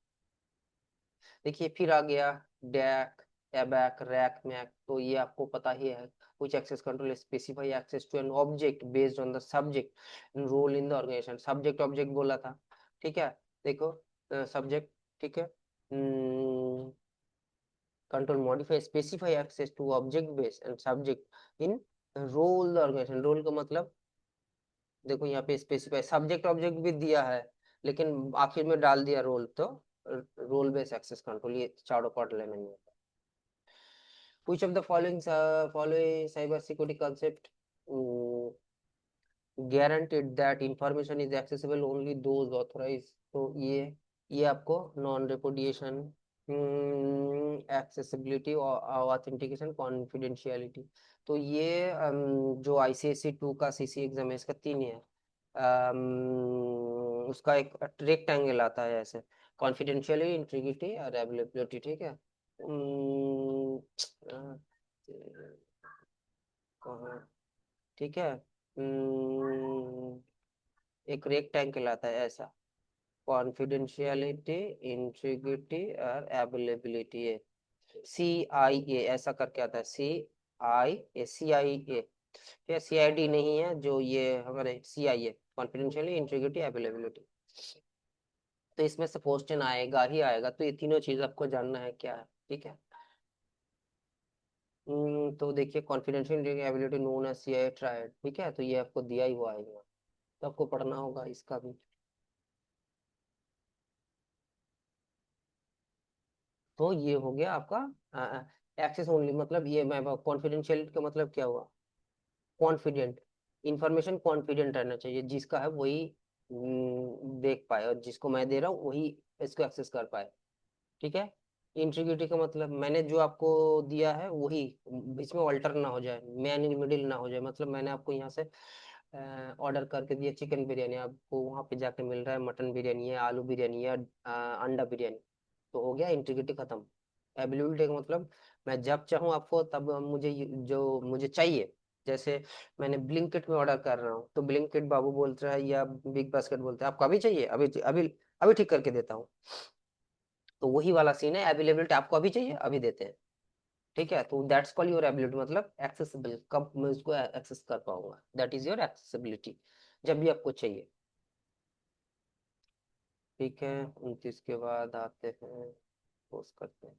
देखिए फिर आ गया डैक, एबैक, रैक, मैक। तो ये आपको पता ही है, which access control specify access to an object based on the subject role in the organization। Subject object बोला था, ठीक है, देखो सब्जेक्ट, ठीक है, control modify specify access to object based and subject in role the organization। Role का मतलब देखो यहाँ पे स्पेसिफाई, सब्जेक्ट ऑब्जेक्ट भी दिया है, लेकिन आखिर में डाल दिया रोल, तो रोल बेस्ड एक्सेस कंट्रोल, ये चारों पढ़ लेना नहीं होता। Which of the following cyber security concept guaranteed that information is accessible only those authorized? तो ये आपको नॉन रेपुडिएशन, एक्सेसिबिलिटी और ऑथेंटिकेशन, कॉन्फिडेंशियलिटी। तो ये जो आईसीएससी 2 का सीसी एग्जाम है, इसका 3 ही है। उसका एक रेक्टेंगल आता है ऐसे, कॉन्फिडेंशियलिटी, इंटीग्रिटी और अवेलेबिलिटी, ठीक है। अम्म, अ, कहाँ, ठीक है। एक रेक्टेंगल आता है ऐसा, कॉन्फिडेंशियलिटी, इंटीग्रिटी और अवेलेबिलिटी है। CIA ऐसा करके आता है, CIA ये CID नहीं है, जो ये हमारे CIA, कॉन्फिडेंशियली, इंटीग्रिटी, अवेलेबिलिटी। तो इसमें से क्वेश्चन आएगा ही आएगा, तो ये तीनों चीज आपको जानना है क्या है, ठीक है। तो देखिए, confidential ability known as CIA triad, ठीक है, तो ये आपको दिया ही हुआ आएगा, तो आपको पढ़ना होगा इसका भी। तो ये हो गया आपका एक्सेस ओनली, मतलब ये मैं कॉन्फिडेंशियल का मतलब क्या हुआ, कॉन्फिडेंट, इंफॉर्मेशन कॉन्फिडेंट रहना चाहिए, जिसका है वही देख पाए, और जिसको मैं दे रहा हूँ वही इसको एक्सेस कर पाए, ठीक है। इंटीग्रिटी का मतलब मैंने जो आपको दिया है वही, इसमें ऑल्टर ना हो जाए, मैन इन मिडिल ना हो जाए, मतलब मैंने आपको यहाँ से ऑर्डर करके दिया चिकन बिरयानी, आपको वहां पे जाके मिल रहा है मटन बिरयानी है, आलू बिरयानी है, अंडा बिरयानी, तो हो गया, इंटीग्रिटी खत्म। एबिलिटी का मतलब मैं जब चाहूँ आपको तब मुझे जो मुझे चाहिए, जैसे मैंने ब्लिंकिट में ऑर्डर कर रहा हूँ, तो ब्लिंकिट बाबू बोलता है या बिग बास्केट बोलते हैं आपको अभी चाहिए, अभी अभी अभी ठीक करके देता हूँ, तो वही वाला सीन है, अवेलेबिलिटी आपको अभी चाहिए अभी देते हैं, ठीक है। तो दैट्स कॉल योर एबिलिटी, मतलब एक्सेसिबल, कब मैं उसको एक्सेस कर पाऊंगा, दैट इज योर एक्सेसिबिलिटी, जब भी आपको चाहिए, ठीक है। 29 के बाद आते हैं, पोस्ट करते हैं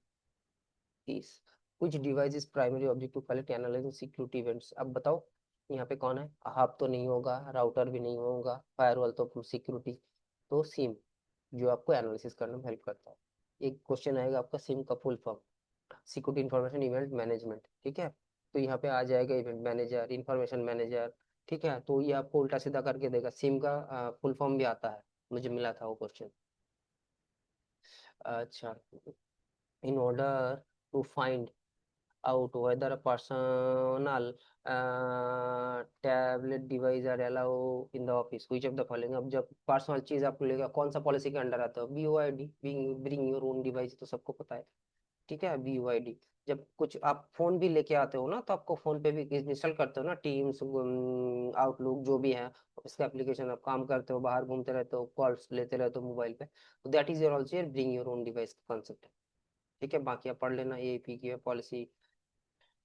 30। कुछ device is primary object to collect analyse security events, अब बताओ यहाँ पे कौन है, हब तो नहीं होगा, राउटर भी नहीं होगा, फायरवॉल तो सिक्योरिटी, तो सिम, जो आपको एनालिसिस करने में हेल्प करता है। एक क्वेश्चन आएगा आपका, सिम का full form, security information event management, ठीक है। तो यहाँ पे आ जाएगा इवेंट मैनेजर, इंफॉर्मेशन मैनेजर, ठीक है, तो ये आपको उल्टा सीधा करके देगा, सिम का फुल फॉर्म भी आता है, मुझे मिला था वो क्वेश्चन। अच्छा, in order to find out whether a personal tablet device are allowed in the office, which of the following, अब जब पर्सनल चीज आपको लेगा, कौन सा पॉलिसी के अंडर आता है, BOID, bring your own device, तो सबको पता है, ठीक है, BOID। जब कुछ आप फोन भी लेके आते हो ना, तो आपको फोन पे भी इंस्टॉल करते हो ना, टीम्स, आउटलुक, जो भी है इसका एप्लीकेशन, आप काम करते हो, बाहर घूमते रहते हो, कॉल्स लेते रहते हो मोबाइल पे, तो that is your also your bring your own device का कॉन्सेप्ट है, ठीक है। बाकी आप पढ़ लेना AAP की पॉलिसी,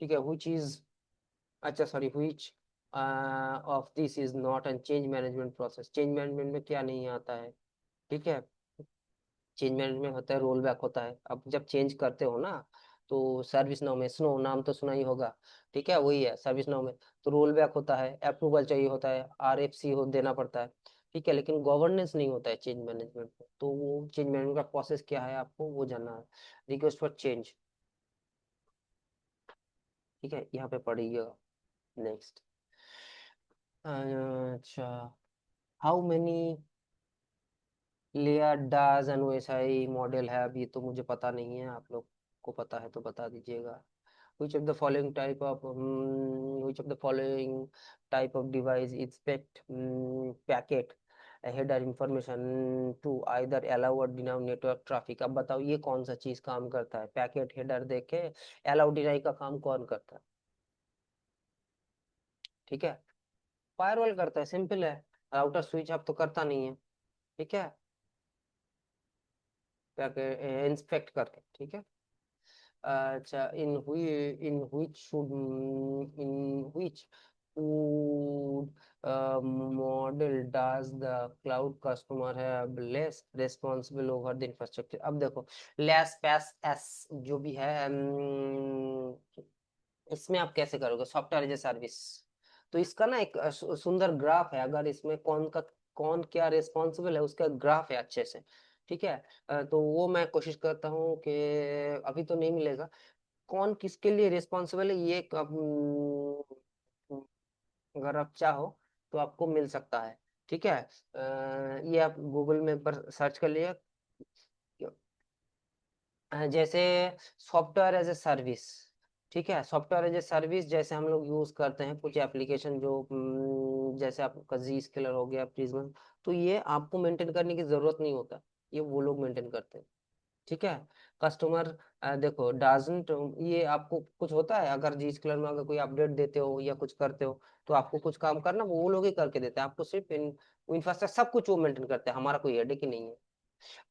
ठीक है। which is, अच्छा sorry, which of this is not an change management process, change management में क्या नहीं आता है, ठीक है। चेंज मैनेजमेंट में होता है रोल बैक होता है, अब जब चेंज करते हो ना, तो सर्विस नाउ में, स्नो नाम तो सुना ही होगा, ठीक है, वही है सर्विस नाउ में, तो रोल बैक होता है, अप्रूवल चाहिए होता है, RFC हो देना पड़ता है, ठीक है, लेकिन गवर्नेंस नहीं होता है चेंज मैनेजमेंट में, तो वो चेंज मैनेजमेंट का प्रोसेस क्या है आपको वो जानना है, रिक्वेस्ट फॉर चेंज, ठीक है, यहाँ पे पढ़िएगा। नेक्स्ट, अच्छा, how many layer does NOSI model है, अभी तो मुझे पता नहीं है, आप लोग को पता है तो बता दीजिएगा। which of the following type of which of the following type of device expect packet header information to either allow or deny network traffic, अब बताओ ये कौन सा चीज काम करता है, पैकेट हेडर देखे, अलाउ डिनाई का काम कौन करता है, ठीक है, फायरवॉल करता है, सिंपल है, राउटर स्विच आप तो करता नहीं है, ठीक है, इंस्पेक्ट करके, ठीक है। अच्छा, in which would model does the cloud customer have less responsible over the infrastructure, अब देखो, less pass s जो भी है, इसमें आप कैसे करोगे, सॉफ्टवेयर एज ए सर्विस, तो इसका ना एक सुंदर ग्राफ है, अगर इसमें कौन का कौन क्या रिस्पॉन्सिबल है उसका ग्राफ है अच्छे से। ठीक है। तो वो मैं कोशिश करता हूँ कि अभी तो नहीं मिलेगा, कौन किसके लिए रिस्पॉन्सिबल है ये कब, अगर आप चाहो तो आपको मिल सकता है। ठीक है। ये आप गूगल में पर सर्च कर लिया, जैसे सॉफ्टवेयर एज ए सर्विस। ठीक है, सॉफ्टवेयर एज ए सर्विस जैसे हम लोग यूज करते हैं कुछ एप्लीकेशन जो जैसे आपका जी स्केलर हो गया, प्रिज्म, तो ये आपको मेंटेन करने की जरूरत नहीं होता, ये वो लोग मेंटेन करते हैं। ठीक है। कस्टमर देखो डजंट, ये आपको कुछ होता है अगर जी स्केलर में अगर कोई अपडेट देते हो या कुछ करते हो, तो आपको कुछ काम करना वो लोग ही करके देते हैं, आपको सिर्फ इंफ्रास्ट्रक्चर सब कुछ वो मेंटेन करते हैं, हमारा कोई हेडेक ही नहीं है।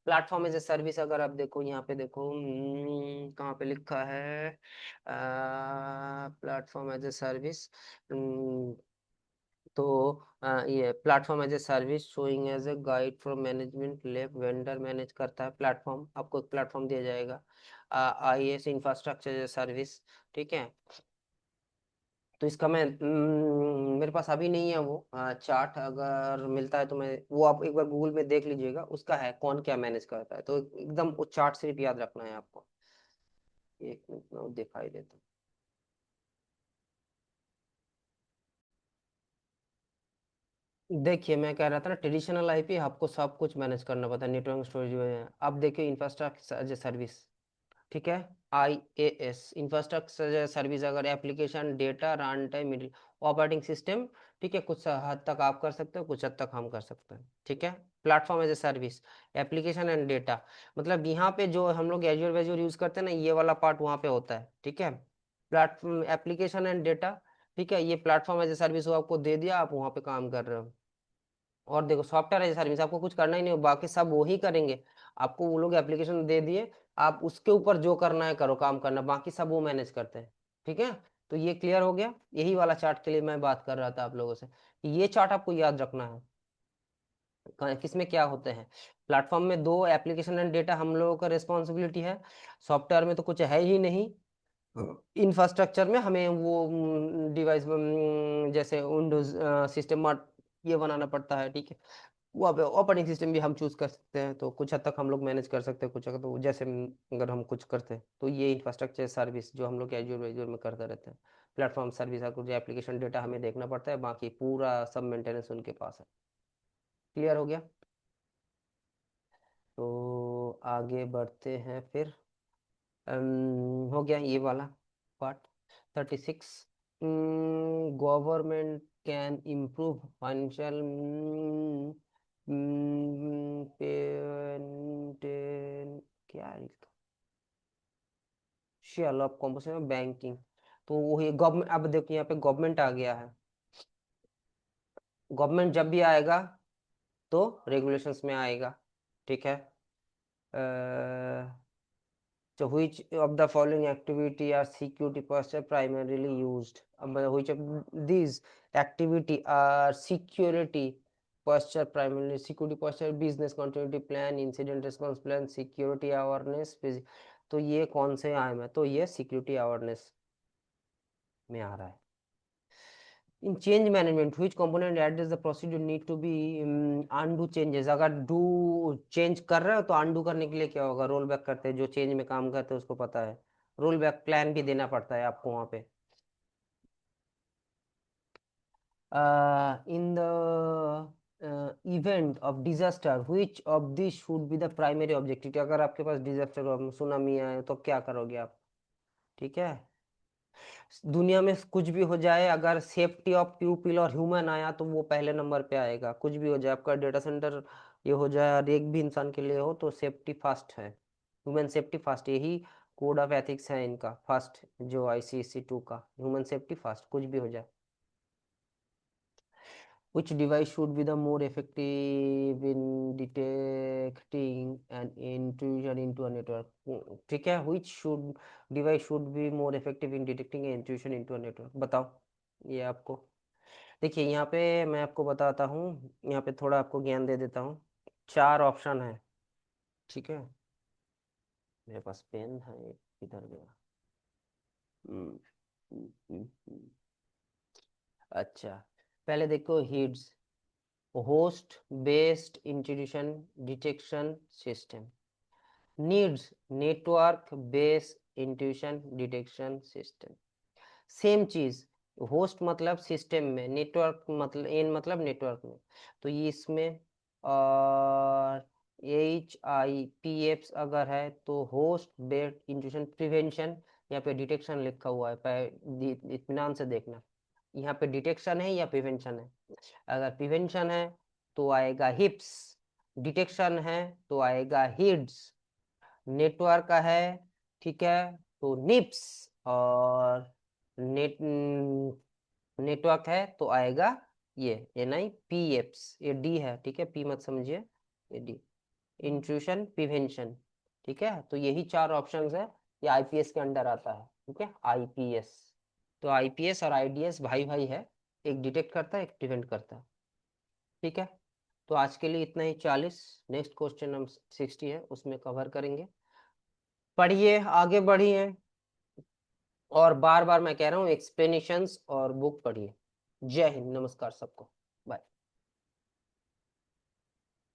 प्लेटफॉर्म एज ए सर्विस अगर आप देखो यहाँ पे देखो, कहाँ पे लिखा है, प्लेटफॉर्म एज ए सर्विस, तो ये platform as a service showing as a guide from management lab, vendor manage करता है प्लेटफॉर्म, आपको एक प्लेटफॉर्म दिया जाएगा। I S infrastructure as a service. ठीक है। तो इसका मैं मेरे पास अभी नहीं है वो चार्ट, अगर मिलता है तो मैं वो, आप एक बार गूगल में देख लीजिएगा उसका है कौन क्या मैनेज करता है, तो एकदम वो चार्ट सिर्फ याद रखना है आपको। एक मिनट में वो दिखाई देता है। देखिए मैं कह रहा था ना, ट्रेडिशनल आईपी आपको सब कुछ मैनेज करना पड़ता है, नेटवर्क स्टोरेज में। अब देखिए इंफ्रास्ट्रक्चर एज ए सर्विस। ठीक है। आई ए एस इंफ्रास्ट्रक्चर सर्विस, अगर application data run time middle operating system. ठीक है, कुछ हद तक आप कर सकते हो, कुछ हद तक हम कर सकते हैं। ठीक है। Platform as a service, application and data, मतलब यहाँ पे जो हम लोग एज्योर वेज्योर यूज करते हैं ना, ये वाला पार्ट वहाँ पे होता है। ठीक है। Platform application and data. ठीक है, ये प्लेटफॉर्म एज ए सर्विस वो आपको दे दिया, आप वहाँ पे काम कर रहे हो। और देखो सॉफ्टवेयर एज ए सर्विस आपको कुछ करना ही नहीं हो, बाकी सब वो ही करेंगे। आपको वो लोग एप्लीकेशन दे दिए, आप उसके ऊपर जो करना है करो, काम करना, बाकी सब वो मैनेज करते हैं। ठीक है। तो ये क्लियर हो गया, यही वाला चार्ट के लिए मैं बात कर रहा था आप लोगों से, ये चार्ट आपको याद रखना है। किसमें क्या होते हैं, प्लेटफॉर्म में दो एप्लीकेशन एंड डेटा हम लोगों का रिस्पॉन्सिबिलिटी है, सॉफ्टवेयर में तो कुछ है ही नहीं, इंफ्रास्ट्रक्चर में हमें वो डिवाइस जैसे विंडोज सिस्टम ये बनाना पड़ता है। ठीक है। वहाँ पे ऑपरेटिंग सिस्टम भी हम चूज कर सकते हैं, तो कुछ हद तक हम लोग मैनेज कर सकते हैं, कुछ हद तो जैसे अगर हम कुछ करते हैं तो ये इंफ्रास्ट्रक्चर सर्विस जो हम लोग एज्योर वेज्योर में करते रहते हैं। प्लेटफॉर्म सर्विस का कुछ एप्लीकेशन डेटा हमें देखना पड़ता है, बाकी पूरा सब मेंटेनेंस उनके पास है। क्लियर हो गया। तो आगे बढ़ते हैं फिर। हो गया ये वाला part. 36, government can improve financial क्या है इसका, शेयर ऑफ कॉम्पोजिशन बैंकिंग। तो वही गवर्नमेंट, अब देखिए यहाँ पे गवर्नमेंट आ गया है, गवर्नमेंट जब भी आएगा तो रेगुलेशंस में आएगा। ठीक है। So which of the following activity are security posture primarily used? Which of these activity are security posture primarily, security posture, business continuity plan, incident response plan, security awareness, तो ये कौन से आए में, तो ये सिक्योरिटी अवेयरनेस में आ रहा है। In change management which component address the procedure need to be undo changes, अगर डू चेंज कर रहे हो तो अनडू करने के लिए क्या होगा, रोल बैक करते हैं, जो चेंज में काम करते हैं उसको पता है, रोल बैक प्लान भी देना पड़ता है आपको वहाँ पे। In the event of disaster which of this should be the primary objective, अगर आपके पास डिजास्टर हो, सुनामी आए तो क्या करोगे आप। ठीक है। दुनिया में कुछ भी हो जाए, अगर सेफ्टी ऑफ पीपल और ह्यूमन आया तो वो पहले नंबर पे आएगा, कुछ भी हो जाए, आपका डेटा सेंटर ये हो जाए और एक भी इंसान के लिए हो तो सेफ्टी फर्स्ट है, ह्यूमन सेफ्टी फर्स्ट, यही कोड ऑफ एथिक्स है इनका, फर्स्ट जो ICSE 2 का, ह्यूमन सेफ्टी फर्स्ट, कुछ भी हो जाए। Which device should be the more effective in detecting an intrusion into a network? ठीक है, which should device should be more effective in detecting an intrusion into a network? बताओ ये आपको। देखिए यहाँ पे मैं आपको बताता हूँ, यहाँ पे थोड़ा आपको ज्ञान दे देता हूँ, चार ऑप्शन है। ठीक है। मेरे पास पेन है, इधर गया। हम्म, हम्म, हम्म, हम्म। अच्छा, पहले देखो heeds, host based intrusion detection system. Needs network based intrusion detection system. Same चीज, होस्ट मतलब सिस्टम में, नेटवर्क मतलब इन मतलब नेटवर्क में, तो ये इसमें और HIPS अगर है तो होस्ट बेस्ड इंट्रूशन प्रिवेंशन, यहाँ पे डिटेक्शन लिखा हुआ है, इत्मीनान से देखना यहाँ पे डिटेक्शन है या प्रिवेंशन है। अगर प्रिवेंशन है तो आएगा हिप्स, डिटेक्शन है तो आएगा हिड्स, नेटवर्क का है, ठीक है, तो निप्स, और नेट नेटवर्क है तो आएगा ये NIPS, ये डी है, ठीक है, पी मत समझिए, ये डी, इंट्रूशन प्रिवेंशन। ठीक है, तो यही 4 ऑप्शंस है, ये IPS के अंडर आता है। ठीक है, IPS, तो IPS और IDS भाई भाई है, एक डिटेक्ट करता है एक प्रिवेंट करता है। ठीक है, तो आज के लिए इतना ही, 40, नेक्स्ट क्वेश्चन हम 60 है उसमें कवर करेंगे। पढ़िए, आगे बढ़िए, और बार बार मैं कह रहा हूँ एक्सप्लेनेशंस और बुक पढ़िए। जय हिंद, नमस्कार सबको, बाय।